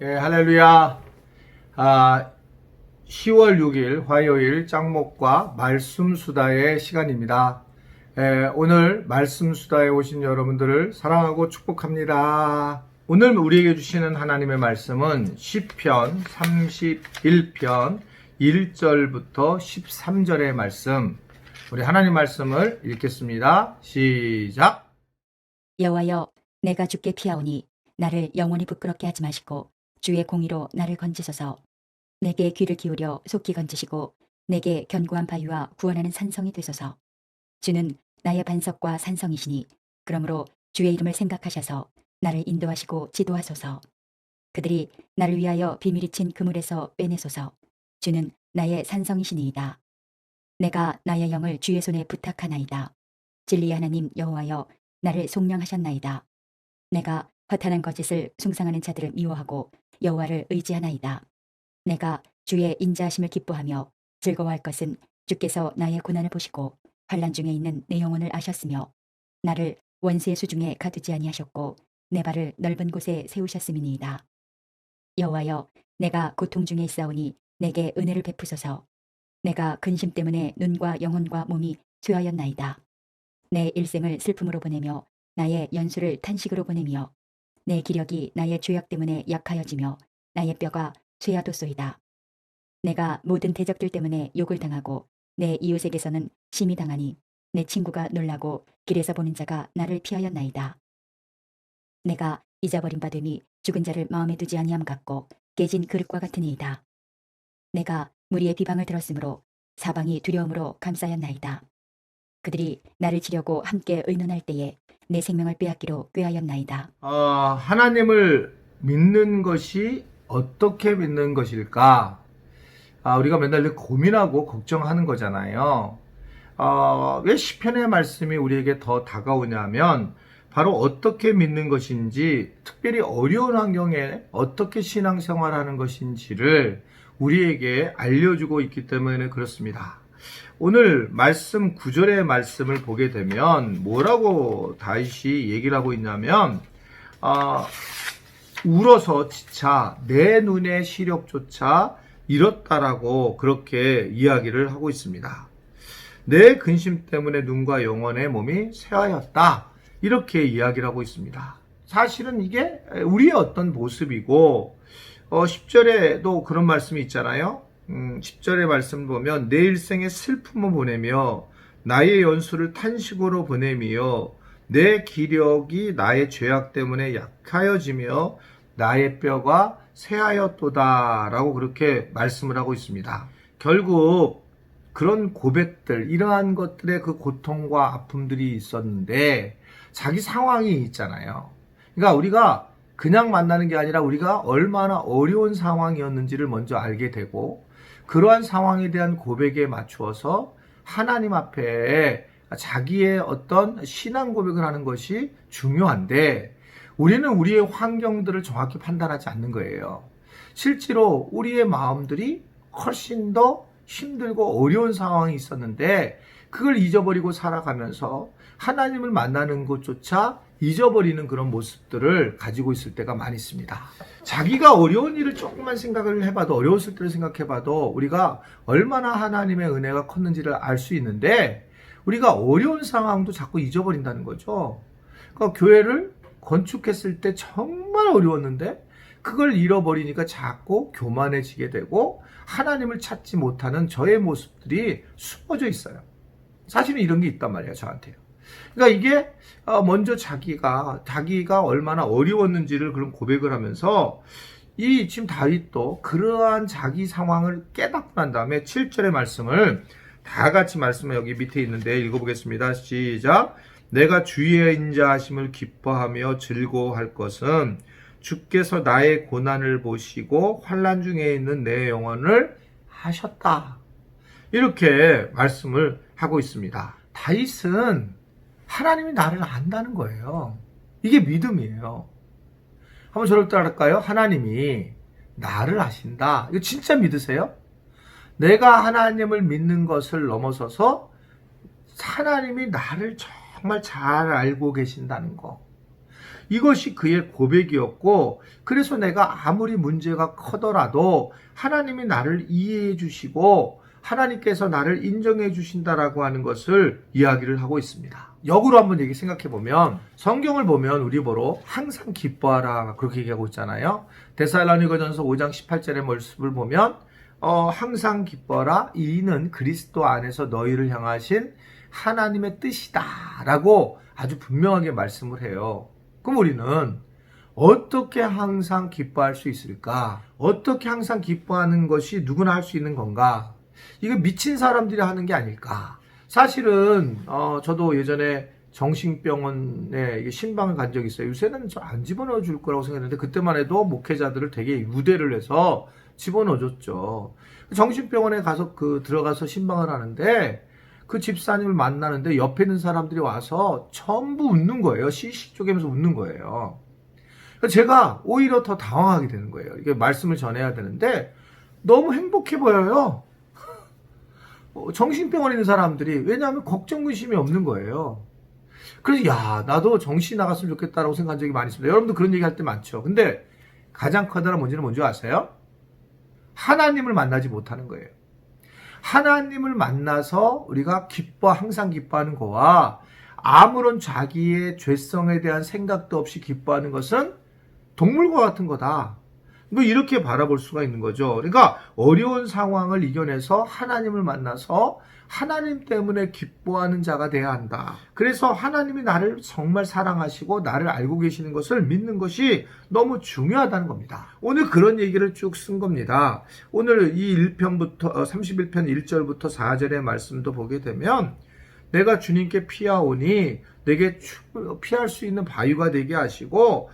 예, 할렐루야. 10월 6일 화요일 짱목과 말씀수다의 시간입니다. 오늘 말씀수다에 오신 여러분들을 사랑하고 축복합니다. 오늘 우리에게 주시는 하나님의 말씀은 시편 31편 1절부터 13절의 말씀. 우리 하나님 말씀을 읽겠습니다. 시작. 여호와여, 내가 주께 피하오니 나를 영원히 부끄럽게 하지 마시고 주의 공의로 나를 건지소서. 내게 귀를 기울여 속히 건지시고 내게 견고한 바위와 구원하는 산성이 되소서. 주는 나의 반석과 산성이시니 그러므로 주의 이름을 생각하셔서 나를 인도하시고 지도하소서. 그들이 나를 위하여 비밀이 친 그물에서 빼내소서. 주는 나의 산성이시니이다. 내가 나의 영을 주의 손에 부탁하나이다. 진리의 하나님 여호와여, 나를 속량하셨나이다. 내가 허탄한 거짓을 숭상하는 자들을 미워하고 여호와를 의지하나이다. 내가 주의 인자하심을 기뻐하며 즐거워할 것은 주께서 나의 고난을 보시고 환난 중에 있는 내 영혼을 아셨으며 나를 원수의 수중에 가두지 아니하셨고 내 발을 넓은 곳에 세우셨음이니이다. 여호와여, 내가 고통 중에 있사오니 내게 은혜를 베푸소서. 내가 근심 때문에 눈과 영혼과 몸이 쇠하였나이다. 내 일생을 슬픔으로 보내며 나의 연수를 탄식으로 보내며 내 기력이 나의 죄악 때문에 약하여지며 나의 뼈가 쇠하도소이다. 내가 모든 대적들 때문에 욕을 당하고 내 이웃에게서는 심히 당하니 내 친구가 놀라고 길에서 보는 자가 나를 피하였나이다. 내가 잊어버린 바 됨이 죽은 자를 마음에 두지 아니함 같고 깨진 그릇과 같으니이다. 내가 무리의 비방을 들었으므로 사방이 두려움으로 감싸였나이다. 그들이 나를 치려고 함께 의논할 때에 내 생명을 빼앗기로 꾀하였나이다. 하나님을 믿는 것이 어떻게 믿는 것일까? 우리가 맨날 고민하고 걱정하는 거잖아요. 왜 시편의 말씀이 우리에게 더 다가오냐면 바로 어떻게 믿는 것인지, 특별히 어려운 환경에 어떻게 신앙생활하는 것인지를 우리에게 알려주고 있기 때문에 그렇습니다. 오늘 말씀 9절의 말씀을 보게 되면 뭐라고 다윗이 얘기를 하고 있냐면 울어서 지차 내 눈의 시력조차 잃었다라고 그렇게 이야기를 하고 있습니다. 내 근심 때문에 눈과 영혼의 몸이 쇠하였다, 이렇게 이야기를 하고 있습니다. 사실은 이게 우리의 어떤 모습이고 10절에도 그런 말씀이 있잖아요. 10절의 말씀 보면 내 일생의 슬픔을 보내며 나의 연수를 탄식으로 보내며 내 기력이 나의 죄악 때문에 약하여지며 나의 뼈가 쇠하였도다 라고 그렇게 말씀을 하고 있습니다. 결국 그런 고백들, 이러한 것들의 그 고통과 아픔들이 있었는데 자기 상황이 있잖아요. 그러니까 우리가 그냥 만나는 게 아니라 우리가 얼마나 어려운 상황이었는지를 먼저 알게 되고 그러한 상황에 대한 고백에 맞추어서 하나님 앞에 자기의 어떤 신앙 고백을 하는 것이 중요한데 우리는 우리의 환경들을 정확히 판단하지 않는 거예요. 실제로 우리의 마음들이 훨씬 더 힘들고 어려운 상황이 있었는데 그걸 잊어버리고 살아가면서 하나님을 만나는 것조차 잊어버리는 그런 모습들을 가지고 있을 때가 많이 있습니다. 자기가 어려운 일을 조금만 생각을 해봐도, 어려웠을 때를 생각해봐도 우리가 얼마나 하나님의 은혜가 컸는지를 알 수 있는데 우리가 어려운 상황도 자꾸 잊어버린다는 거죠. 그러니까 교회를 건축했을 때 정말 어려웠는데 그걸 잃어버리니까 자꾸 교만해지게 되고 하나님을 찾지 못하는 저의 모습들이 숨어져 있어요. 사실은 이런 게 있단 말이에요, 저한테요. 그러니까 이게 먼저 자기가 얼마나 어려웠는지를 그런 고백을 하면서 이 지금 다윗도 그러한 자기 상황을 깨닫고 난 다음에 7절의 말씀을 다 같이 말씀을 여기 밑에 있는데 읽어보겠습니다. 시작. 내가 주의 인자하심을 기뻐하며 즐거워할 것은 주께서 나의 고난을 보시고 환난 중에 있는 내 영혼을 하셨다. 이렇게 말씀을 하고 있습니다. 다윗은 하나님이 나를 안다는 거예요. 이게 믿음이에요. 한번 저를 따라할까요? 하나님이 나를 아신다. 이거 진짜 믿으세요? 내가 하나님을 믿는 것을 넘어서서 하나님이 나를 정말 잘 알고 계신다는 거. 이것이 그의 고백이었고, 그래서 내가 아무리 문제가 커더라도 하나님이 나를 이해해 주시고 하나님께서 나를 인정해 주신다라고 하는 것을 이야기를 하고 있습니다. 역으로 한번 얘기 생각해 보면, 성경을 보면 우리 보러 항상 기뻐하라 그렇게 얘기하고 있잖아요. 데살로니가전서 5장 18절의 말씀을 보면 항상 기뻐라, 이는 그리스도 안에서 너희를 향하신 하나님의 뜻이다 라고 아주 분명하게 말씀을 해요. 그럼 우리는 어떻게 항상 기뻐할 수 있을까? 어떻게 항상 기뻐하는 것이 누구나 할 수 있는 건가? 이거 미친 사람들이 하는 게 아닐까? 사실은 저도 예전에 정신병원에 신방을 간 적이 있어요. 요새는 안 집어넣어 줄 거라고 생각했는데, 그때만 해도 목회자들을 되게 우대를 해서 집어넣어 줬죠. 정신병원에 가서 들어가서 신방을 하는데, 그 집사님을 만나는데 옆에 있는 사람들이 와서 전부 웃는 거예요. 시시 쪼개면서 웃는 거예요. 제가 오히려 더 당황하게 되는 거예요. 이게 말씀을 전해야 되는데 너무 행복해 보여요. 정신병원에 있는 사람들이. 왜냐하면 걱정 근심이 없는 거예요. 그래서 나도 정신 나갔으면 좋겠다라고 생각한 적이 많이 있습니다. 여러분도 그런 얘기 할 때 많죠. 근데 가장 커다란 문제는 뭔지 아세요? 하나님을 만나지 못하는 거예요. 하나님을 만나서 우리가 항상 기뻐하는 거와 아무런 자기의 죄성에 대한 생각도 없이 기뻐하는 것은 동물과 같은 거다. 뭐 이렇게 바라볼 수가 있는 거죠. 그러니까 어려운 상황을 이겨내서 하나님을 만나서 하나님 때문에 기뻐하는 자가 돼야 한다. 그래서 하나님이 나를 정말 사랑하시고 나를 알고 계시는 것을 믿는 것이 너무 중요하다는 겁니다. 오늘 그런 얘기를 쭉 쓴 겁니다. 오늘 이 1편부터 31편 1절부터 4절의 말씀도 보게 되면, 내가 주님께 피하오니 내게 피할 수 있는 바위가 되게 하시고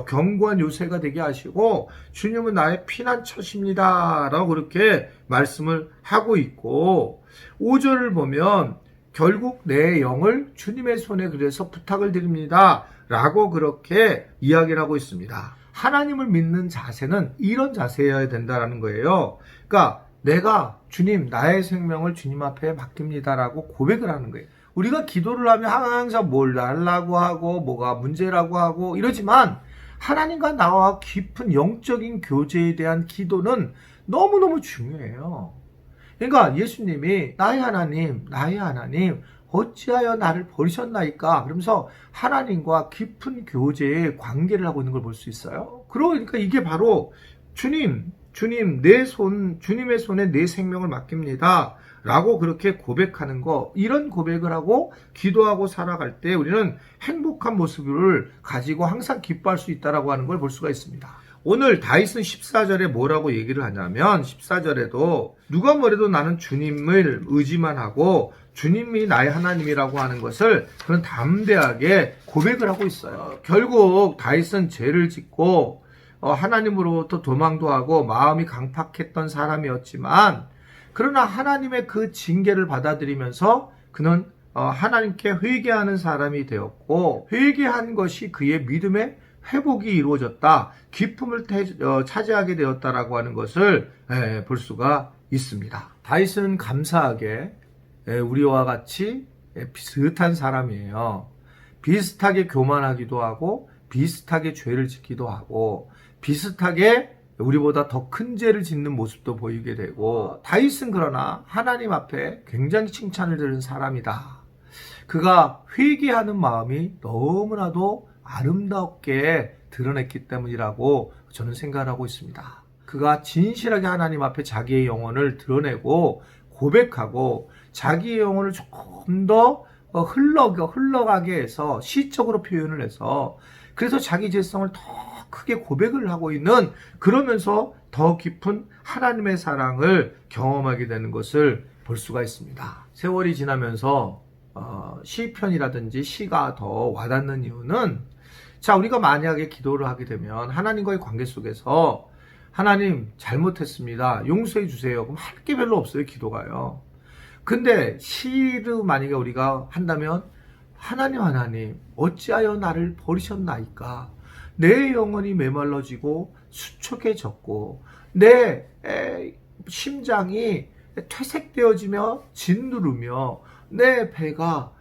견고한 요새가 되게 하시고 주님은 나의 피난처십니다 라고 그렇게 말씀을 하고 있고, 5절을 보면 결국 내 영을 주님의 손에 그래서 부탁을 드립니다 라고 그렇게 이야기를 하고 있습니다. 하나님을 믿는 자세는 이런 자세여야 된다는 거예요. 그러니까 내가 주님, 나의 생명을 주님 앞에 맡깁니다 라고 고백을 하는 거예요. 우리가 기도를 하면 항상 뭘 달라고 하고 뭐가 문제라고 하고 이러지만, 하나님과 나와 깊은 영적인 교제에 대한 기도는 너무너무 중요해요. 그러니까 예수님이 나의 하나님 어찌하여 나를 버리셨나이까 그러면서 하나님과 깊은 교제의 관계를 하고 있는 걸 볼 수 있어요. 그러니까 이게 바로 주님 주님의 손에 내 생명을 맡깁니다 라고 그렇게 고백하는 거, 이런 고백을 하고 기도하고 살아갈 때 우리는 행복한 모습을 가지고 항상 기뻐할 수 있다라고 하는 걸 볼 수가 있습니다. 오늘 다윗은 14절에 뭐라고 얘기를 하냐면, 14절에도 누가 뭐래도 나는 주님을 의지만 하고 주님이 나의 하나님이라고 하는 것을 그런 담대하게 고백을 하고 있어요. 결국 다윗은 죄를 짓고 하나님으로부터 도망도 하고 마음이 강팍했던 사람이었지만, 그러나 하나님의 그 징계를 받아들이면서 그는 하나님께 회개하는 사람이 되었고, 회개한 것이 그의 믿음의 회복이 이루어졌다, 기쁨을 차지하게 되었다라고 하는 것을 볼 수가 있습니다. 다윗은 감사하게 우리와 같이 비슷한 사람이에요. 비슷하게 교만하기도 하고 비슷하게 죄를 짓기도 하고 비슷하게 우리보다 더 큰 죄를 짓는 모습도 보이게 되고, 다윗은 그러나 하나님 앞에 굉장히 칭찬을 들은 사람이다. 그가 회개하는 마음이 너무나도 아름답게 드러냈기 때문이라고 저는 생각하고 있습니다. 그가 진실하게 하나님 앞에 자기의 영혼을 드러내고 고백하고 자기의 영혼을 조금 더 흘러가게 해서 시적으로 표현을 해서, 그래서 자기 죄성을 더 크게 고백을 하고 있는, 그러면서 더 깊은 하나님의 사랑을 경험하게 되는 것을 볼 수가 있습니다. 세월이 지나면서 시편이라든지 시가 더 와닿는 이유는, 우리가 만약에 기도를 하게 되면 하나님과의 관계 속에서 하나님 잘못했습니다, 용서해 주세요, 그럼 할 게 별로 없어요, 기도가요. 근데 시를 만약에 우리가 한다면, 하나님 어찌하여 나를 버리셨나이까, 내 영혼이 메말라지고 수척해졌고 내 심장이 퇴색되어지며 짓누르며 내 배가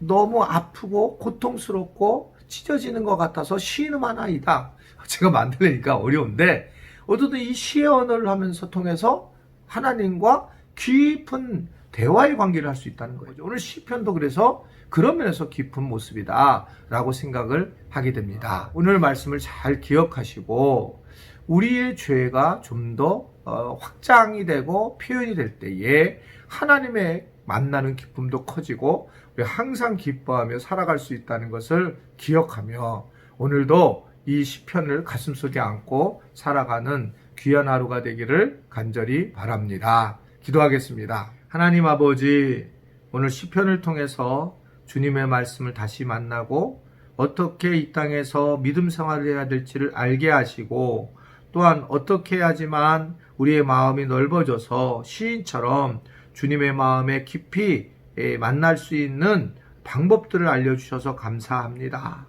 너무 아프고 고통스럽고 찢어지는 것 같아서 시인만 아이다. 제가 만들려니까 어려운데 어쨌든 이 시의 언어를 하면서 통해서 하나님과 깊은 대화의 관계를 할 수 있다는 거죠. 오늘 시편도 그래서 그런 면에서 깊은 모습이다 라고 생각을 하게 됩니다. 오늘 말씀을 잘 기억하시고 우리의 죄가 좀 더 확장이 되고 표현이 될 때에 하나님의 만나는 기쁨도 커지고 우리 항상 기뻐하며 살아갈 수 있다는 것을 기억하며 오늘도 이 시편을 가슴속에 안고 살아가는 귀한 하루가 되기를 간절히 바랍니다. 기도하겠습니다. 하나님 아버지, 오늘 시편을 통해서 주님의 말씀을 다시 만나고 어떻게 이 땅에서 믿음 생활을 해야 될지를 알게 하시고 또한 어떻게 해야지만 우리의 마음이 넓어져서 시인처럼 주님의 마음에 깊이 만날 수 있는 방법들을 알려주셔서 감사합니다.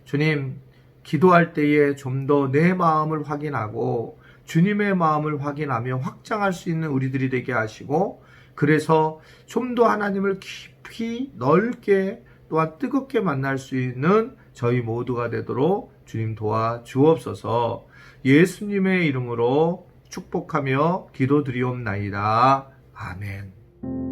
주님, 기도할 때에 좀 더 내 마음을 확인하고 주님의 마음을 확인하며 확장할 수 있는 우리들이 되게 하시고 그래서 좀 더 하나님을 깊이 넓게 또한 뜨겁게 만날 수 있는 저희 모두가 되도록 주님 도와 주옵소서. 예수님의 이름으로 축복하며 기도드리옵나이다. 아멘.